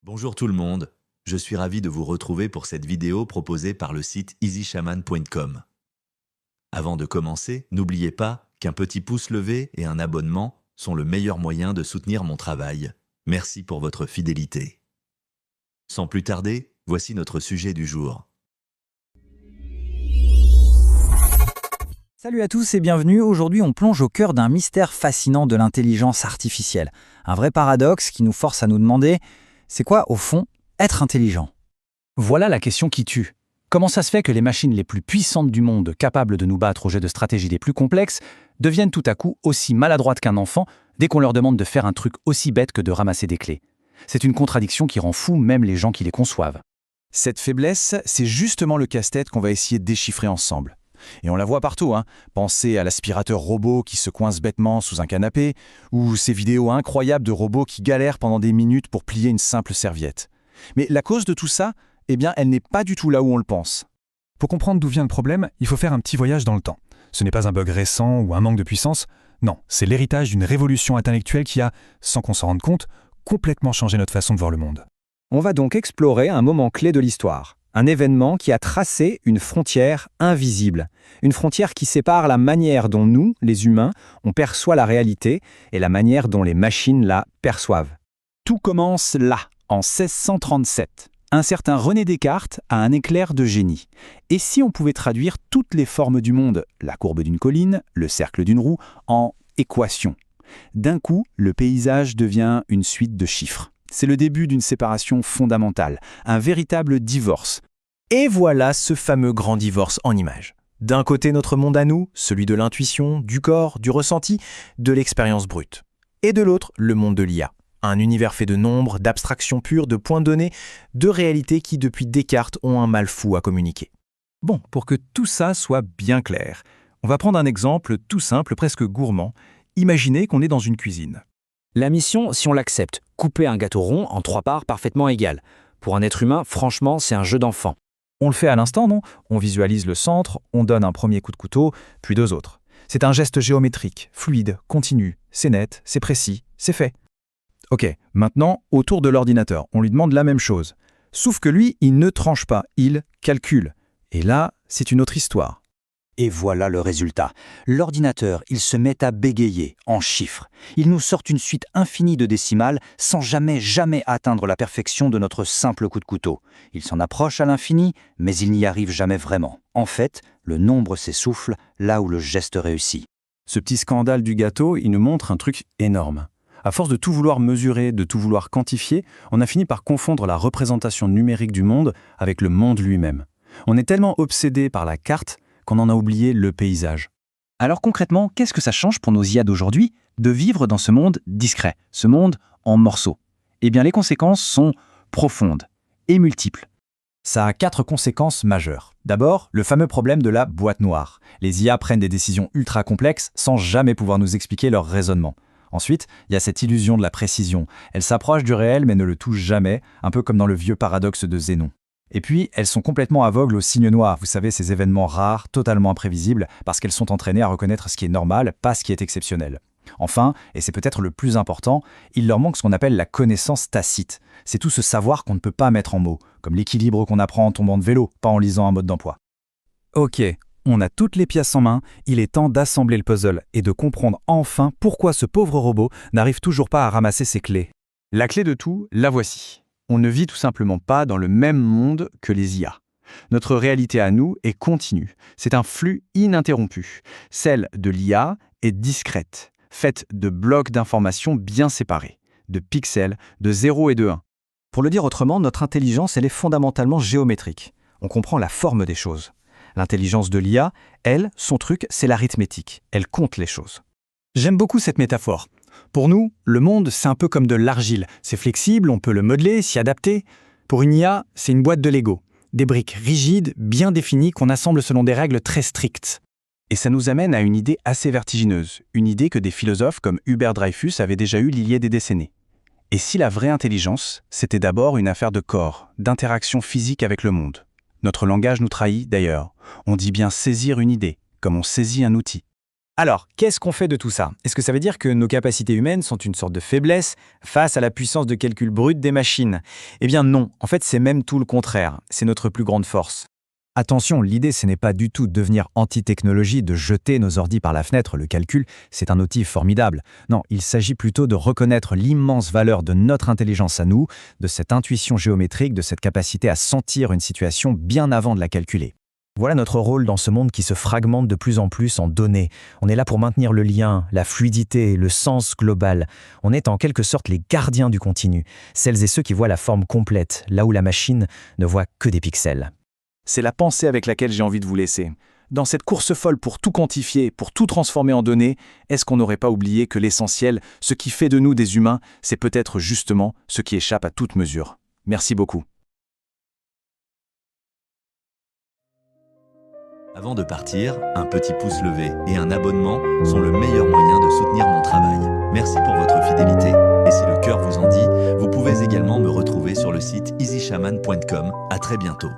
Bonjour tout le monde, je suis ravi de vous retrouver pour cette vidéo proposée par le site easyshaman.com. Avant de commencer, n'oubliez pas qu'un petit pouce levé et un abonnement sont le meilleur moyen de soutenir mon travail. Merci pour votre fidélité. Sans plus tarder, voici notre sujet du jour. Salut à tous et bienvenue. Aujourd'hui, on plonge au cœur d'un mystère fascinant de l'intelligence artificielle. Un vrai paradoxe qui nous force à nous demander, c'est quoi, au fond, être intelligent? Voilà la question qui tue. Comment ça se fait que les machines les plus puissantes du monde, capables de nous battre au jeu de stratégies les plus complexes, deviennent tout à coup aussi maladroites qu'un enfant dès qu'on leur demande de faire un truc aussi bête que de ramasser des clés? C'est une contradiction qui rend fou même les gens qui les conçoivent. Cette faiblesse, c'est justement le casse-tête qu'on va essayer de déchiffrer ensemble. Et on la voit partout, hein. Pensez à l'aspirateur robot qui se coince bêtement sous un canapé, ou ces vidéos incroyables de robots qui galèrent pendant des minutes pour plier une simple serviette. Mais la cause de tout ça, eh bien, elle n'est pas du tout là où on le pense. Pour comprendre d'où vient le problème, il faut faire un petit voyage dans le temps. Ce n'est pas un bug récent ou un manque de puissance, non, c'est l'héritage d'une révolution intellectuelle qui a, sans qu'on s'en rende compte, complètement changé notre façon de voir le monde. On va donc explorer un moment clé de l'histoire. Un événement qui a tracé une frontière invisible. Une frontière qui sépare la manière dont nous, les humains, on perçoit la réalité et la manière dont les machines la perçoivent. Tout commence là, en 1637. Un certain René Descartes a un éclair de génie. Et si on pouvait traduire toutes les formes du monde, la courbe d'une colline, le cercle d'une roue, en équations? D'un coup, le paysage devient une suite de chiffres. C'est le début d'une séparation fondamentale, un véritable divorce. Et voilà ce fameux grand divorce en images. D'un côté notre monde à nous, celui de l'intuition, du corps, du ressenti, de l'expérience brute. Et de l'autre, le monde de l'IA. Un univers fait de nombres, d'abstractions pures, de points donnés, de réalités qui depuis Descartes ont un mal fou à communiquer. Bon, pour que tout ça soit bien clair, on va prendre un exemple tout simple, presque gourmand. Imaginez qu'on est dans une cuisine. La mission, si on l'accepte, couper un gâteau rond en 3 parts parfaitement égales. Pour un être humain, franchement, c'est un jeu d'enfant. On le fait à l'instant, non? On visualise le centre, on donne un premier coup de couteau, puis 2 autres. C'est un geste géométrique, fluide, continu, c'est net, c'est précis, c'est fait. Ok, maintenant, autour de l'ordinateur, on lui demande la même chose. Sauf que lui, il ne tranche pas, il calcule. Et là, c'est une autre histoire. Et voilà le résultat. L'ordinateur, il se met à bégayer en chiffres. Il nous sort une suite infinie de décimales sans jamais atteindre la perfection de notre simple coup de couteau. Il s'en approche à l'infini, mais il n'y arrive jamais vraiment. En fait, le nombre s'essouffle là où le geste réussit. Ce petit scandale du gâteau, il nous montre un truc énorme. À force de tout vouloir mesurer, de tout vouloir quantifier, on a fini par confondre la représentation numérique du monde avec le monde lui-même. On est tellement obsédé par la carte qu'on en a oublié le paysage. Alors concrètement, qu'est-ce que ça change pour nos IA d'aujourd'hui de vivre dans ce monde discret, ce monde en morceaux? Eh bien, les conséquences sont profondes et multiples. Ça a 4 conséquences majeures. D'abord, le fameux problème de la boîte noire. Les IA prennent des décisions ultra complexes sans jamais pouvoir nous expliquer leur raisonnement. Ensuite, il y a cette illusion de la précision. Elle s'approche du réel mais ne le touche jamais, un peu comme dans le vieux paradoxe de Zénon. Et puis, elles sont complètement aveugles aux signes noirs, vous savez, ces événements rares, totalement imprévisibles, parce qu'elles sont entraînées à reconnaître ce qui est normal, pas ce qui est exceptionnel. Enfin, et c'est peut-être le plus important, il leur manque ce qu'on appelle la connaissance tacite. C'est tout ce savoir qu'on ne peut pas mettre en mots, comme l'équilibre qu'on apprend en tombant de vélo, pas en lisant un mode d'emploi. Ok, on a toutes les pièces en main, il est temps d'assembler le puzzle et de comprendre enfin pourquoi ce pauvre robot n'arrive toujours pas à ramasser ses clés. La clé de tout, la voici. On ne vit tout simplement pas dans le même monde que les IA. Notre réalité à nous est continue. C'est un flux ininterrompu. Celle de l'IA est discrète, faite de blocs d'informations bien séparés, de pixels, de 0 et de 1. Pour le dire autrement, notre intelligence, elle est fondamentalement géométrique. On comprend la forme des choses. L'intelligence de l'IA, elle, son truc, c'est l'arithmétique. Elle compte les choses. J'aime beaucoup cette métaphore. Pour nous, le monde, c'est un peu comme de l'argile. C'est flexible, on peut le modeler, s'y adapter. Pour une IA, c'est une boîte de Lego. Des briques rigides, bien définies, qu'on assemble selon des règles très strictes. Et ça nous amène à une idée assez vertigineuse. Une idée que des philosophes comme Hubert Dreyfus avaient déjà eue il y a des décennies. Et si la vraie intelligence, c'était d'abord une affaire de corps, d'interaction physique avec le monde? Notre langage nous trahit, d'ailleurs. On dit bien saisir une idée, comme on saisit un outil. Alors, qu'est-ce qu'on fait de tout ça? Est-ce que ça veut dire que nos capacités humaines sont une sorte de faiblesse face à la puissance de calcul brute des machines? Eh bien non, en fait c'est même tout le contraire, c'est notre plus grande force. Attention, l'idée, ce n'est pas du tout de devenir anti-technologie, de jeter nos ordis par la fenêtre. Le calcul, c'est un outil formidable. Non, il s'agit plutôt de reconnaître l'immense valeur de notre intelligence à nous, de cette intuition géométrique, de cette capacité à sentir une situation bien avant de la calculer. Voilà notre rôle dans ce monde qui se fragmente de plus en plus en données. On est là pour maintenir le lien, la fluidité, le sens global. On est en quelque sorte les gardiens du continu, celles et ceux qui voient la forme complète, là où la machine ne voit que des pixels. C'est la pensée avec laquelle j'ai envie de vous laisser. Dans cette course folle pour tout quantifier, pour tout transformer en données, est-ce qu'on n'aurait pas oublié que l'essentiel, ce qui fait de nous des humains, c'est peut-être justement ce qui échappe à toute mesure? Merci beaucoup. Avant de partir, un petit pouce levé et un abonnement sont le meilleur moyen de soutenir mon travail. Merci pour votre fidélité et si le cœur vous en dit, vous pouvez également me retrouver sur le site easyshaman.com. À très bientôt.